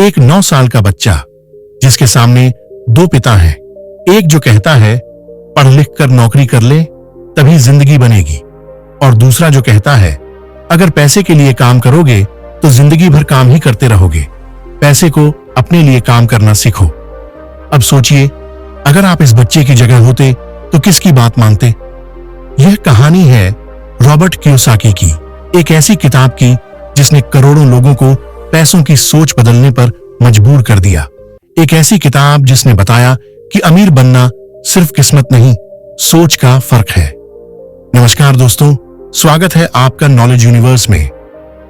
एक 9 साल का बच्चा जिसके सामने दो पिता हैं, एक जो कहता है पढ़ लिख कर नौकरी कर ले तभी जिंदगी बनेगी, और दूसरा जो कहता है अगर पैसे के लिए काम करोगे तो जिंदगी भर काम ही करते रहोगे, पैसे को अपने लिए काम करना सीखो। अब सोचिए, अगर आप इस बच्चे की जगह होते तो किसकी बात मानते? यह कहानी है रॉबर्ट कियोसाकी की, एक ऐसी किताब की जिसने करोड़ों लोगों को पैसों की सोच बदलने पर मजबूर कर दिया। एक ऐसी किताब जिसने बताया कि अमीर बनना सिर्फ किस्मत नहीं, सोच का फर्क है। नमस्कार दोस्तों, स्वागत है आपका नॉलेज यूनिवर्स में,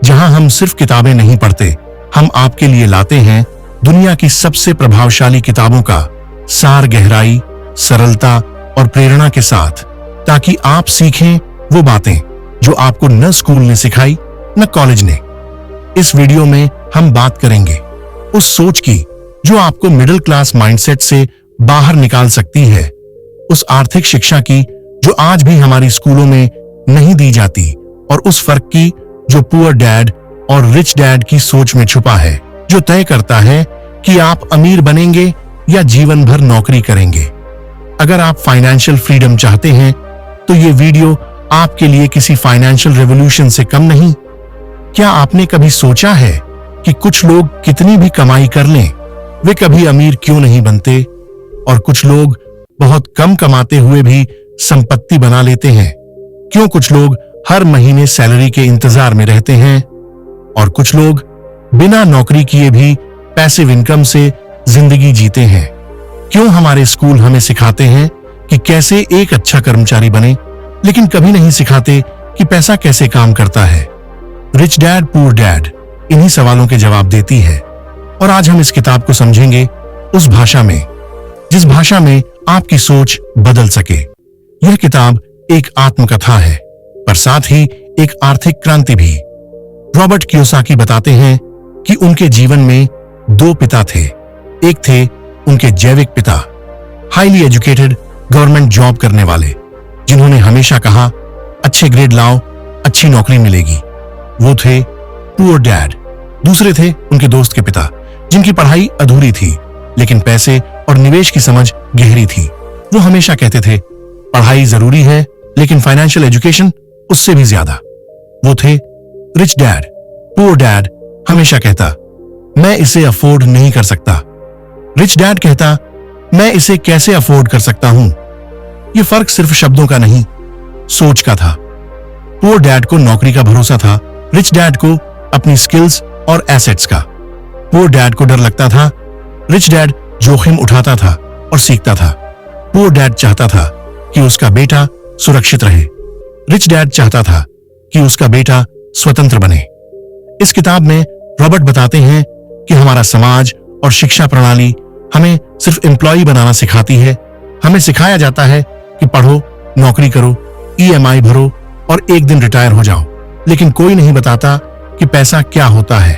जहां हम सिर्फ किताबें नहीं पढ़ते, हम आपके लिए लाते हैं दुनिया की सबसे प्रभावशाली किताबों का सार, गहराई, सरलता और प्रेरणा के साथ, ताकि आप सीखें वो बातें जो आपको न स्कूल ने सिखाई न कॉलेज ने। इस वीडियो में हम बात करेंगे उस सोच की जो आपको मिडिल क्लास माइंडसेट से बाहर निकाल सकती है, उस आर्थिक शिक्षा की जो आज भी हमारी स्कूलों में नहीं दी जाती, और उस फर्क की जो पुअर डैड और रिच डैड की सोच में छुपा है, जो तय करता है कि आप अमीर बनेंगे या जीवन भर नौकरी करेंगे। अगर आप फाइनेंशियल फ्रीडम चाहते हैं तो ये वीडियो आपके लिए किसी फाइनेंशियल रेवोल्यूशन से कम नहीं। क्या आपने कभी सोचा है कि कुछ लोग कितनी भी कमाई कर लें, वे कभी अमीर क्यों नहीं बनते, और कुछ लोग बहुत कम कमाते हुए भी संपत्ति बना लेते हैं? क्यों कुछ लोग हर महीने सैलरी के इंतजार में रहते हैं और कुछ लोग बिना नौकरी किए भी पैसिव इनकम से जिंदगी जीते हैं? क्यों हमारे स्कूल हमें सिखाते हैं कि कैसे एक अच्छा कर्मचारी बने, लेकिन कभी नहीं सिखाते कि पैसा कैसे काम करता है? रिच डैड पुअर डैड इन्हीं सवालों के जवाब देती है, और आज हम इस किताब को समझेंगे उस भाषा में जिस भाषा में आपकी सोच बदल सके। यह किताब एक आत्मकथा है, पर साथ ही एक आर्थिक क्रांति भी। रॉबर्ट कियोसाकी बताते हैं कि उनके जीवन में दो पिता थे। एक थे उनके जैविक पिता, हाईली एजुकेटेड गवर्नमेंट जॉब करने वाले, जिन्होंने हमेशा कहा अच्छे ग्रेड लाओ, अच्छी नौकरी मिलेगी। वो थे पुअर डैड। दूसरे थे उनके दोस्त के पिता, जिनकी पढ़ाई अधूरी थी लेकिन पैसे और निवेश की समझ गहरी थी। वो हमेशा कहते थे पढ़ाई जरूरी है लेकिन फाइनेंशियल एजुकेशन उससे भी ज्यादा। वो थे रिच डैड। पुअर डैड हमेशा कहता मैं इसे अफोर्ड नहीं कर सकता। रिच डैड कहता मैं इसे कैसे अफोर्ड कर सकता हूं। यह फर्क सिर्फ शब्दों का नहीं, सोच का था। पुअर डैड को नौकरी का भरोसा था, रिच डैड को अपनी स्किल्स और एसेट्स का। पुअर डैड को डर लगता था, रिच डैड जोखिम उठाता था और सीखता था। पुअर डैड चाहता था कि उसका बेटा सुरक्षित रहे, रिच डैड चाहता था कि उसका बेटा स्वतंत्र बने। इस किताब में रॉबर्ट बताते हैं कि हमारा समाज और शिक्षा प्रणाली हमें सिर्फ एम्प्लॉय बनाना सिखाती है। हमें सिखाया जाता है कि पढ़ो, नौकरी करो, ईएमआई भरो और एक दिन रिटायर हो जाओ, लेकिन कोई नहीं बताता कि पैसा क्या होता है,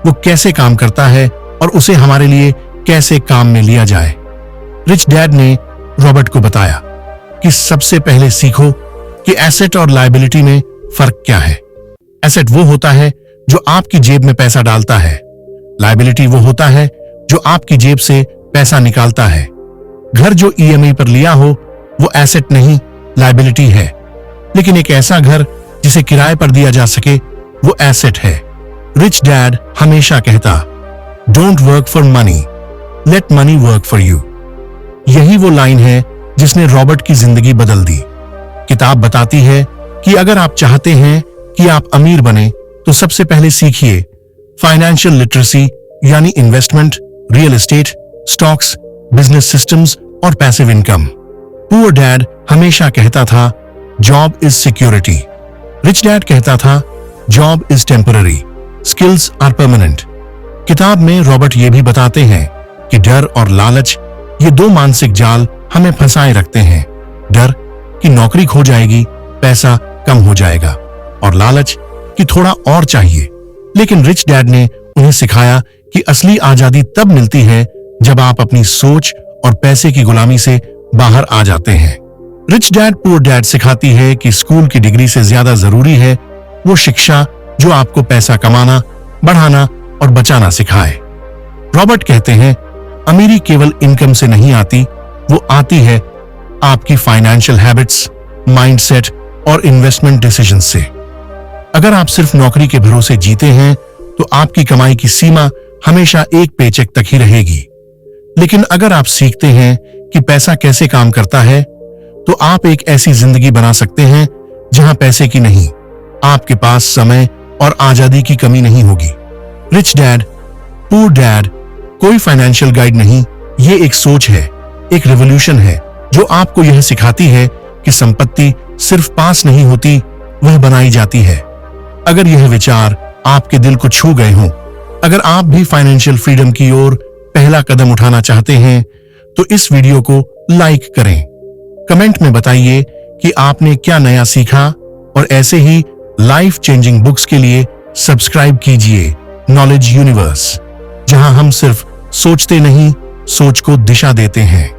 वो कैसे काम करता है और उसे हमारे लिए कैसे काम में लिया जाए। रिच डैड ने रॉबर्ट को बताया कि सबसे पहले सीखो कि एसेट और लायबिलिटी में फर्क क्या है। एसेट वो होता है जो आपकी जेब में पैसा डालता है, लायबिलिटी वो होता है जो आपकी जेब से पैसा निकालता है। घर जो ईएमआई पर लिया हो वो एसेट नहीं, लायबिलिटी है, लेकिन एक ऐसा घर जिसे किराए पर दिया जा सके वो एसेट है। रिच डैड हमेशा कहता don't work for money, late money work for you. यही वो लाइन है जिसने रॉबर्ट की जिंदगी बदल दी। किताब बताती है कि अगर आप चाहते हैं कि आप अमीर बने तो सबसे पहले सीखिए फाइनेंशियल लिटरेसी, यानी investment, real estate, stocks, business systems और पैसिव इनकम। पुअर डैड हमेशा कहता था job is security, rich dad कहता था job is temporary, skills are permanent. किताब में रॉबर्ट ये भी बताते हैं कि डर और लालच, ये दो मानसिक जाल हमें फंसाए रखते हैं। डर कि नौकरी खो जाएगी, पैसा कम हो जाएगा, और लालच कि थोड़ा और चाहिए। लेकिन रिच डैड ने उन्हें सिखाया कि असली आजादी तब मिलती है जब आप अपनी सोच और पैसे की गुलामी से बाहर आ जाते हैं। रिच डैड पुअर डैड सिखाती है कि स्कूल की डिग्री से ज्यादा जरूरी है वो शिक्षा जो आपको पैसा कमाना, बढ़ाना और बचाना सिखाए। रॉबर्ट कहते हैं, अमीरी केवल इनकम से नहीं आती, वो आती है आपकी फाइनेंशियल हैबिट्स, माइंडसेट और इन्वेस्टमेंट डिसीजंस से। अगर आप सिर्फ नौकरी के भरोसे जीते हैं तो आपकी कमाई की सीमा हमेशा एक पेचेक तक ही रहेगी। लेकिन अगर आप सीखते हैं कि पैसा कैसे काम करता है तो आप एक ऐसी जिंदगी बना सकते हैं जहां पैसे की नहीं, आपके पास समय और आजादी की कमी नहीं होगी। रिच डैड पुअर डैड कोई फाइनेंशियल गाइड नहीं, ये एक सोच है, एक रेवोल्यूशन है जो आपको यह सिखाती है कि संपत्ति सिर्फ पास नहीं होती, वह बनाई जाती है। अगर यह विचार आपके दिल को छू गए हों, अगर आप भी फाइनेंशियल फ्रीडम की ओर पहला कदम उठाना चाहते हैं तो इस वीडियो को लाइक करें, कमेंट में बताइए कि आपने क्या नया सीखा और ऐसे ही लाइफ चेंजिंग बुक्स के लिए सब्सक्राइब कीजिए नॉलेज यूनिवर्स, जहां हम सिर्फ सोचते नहीं, सोच को दिशा देते हैं।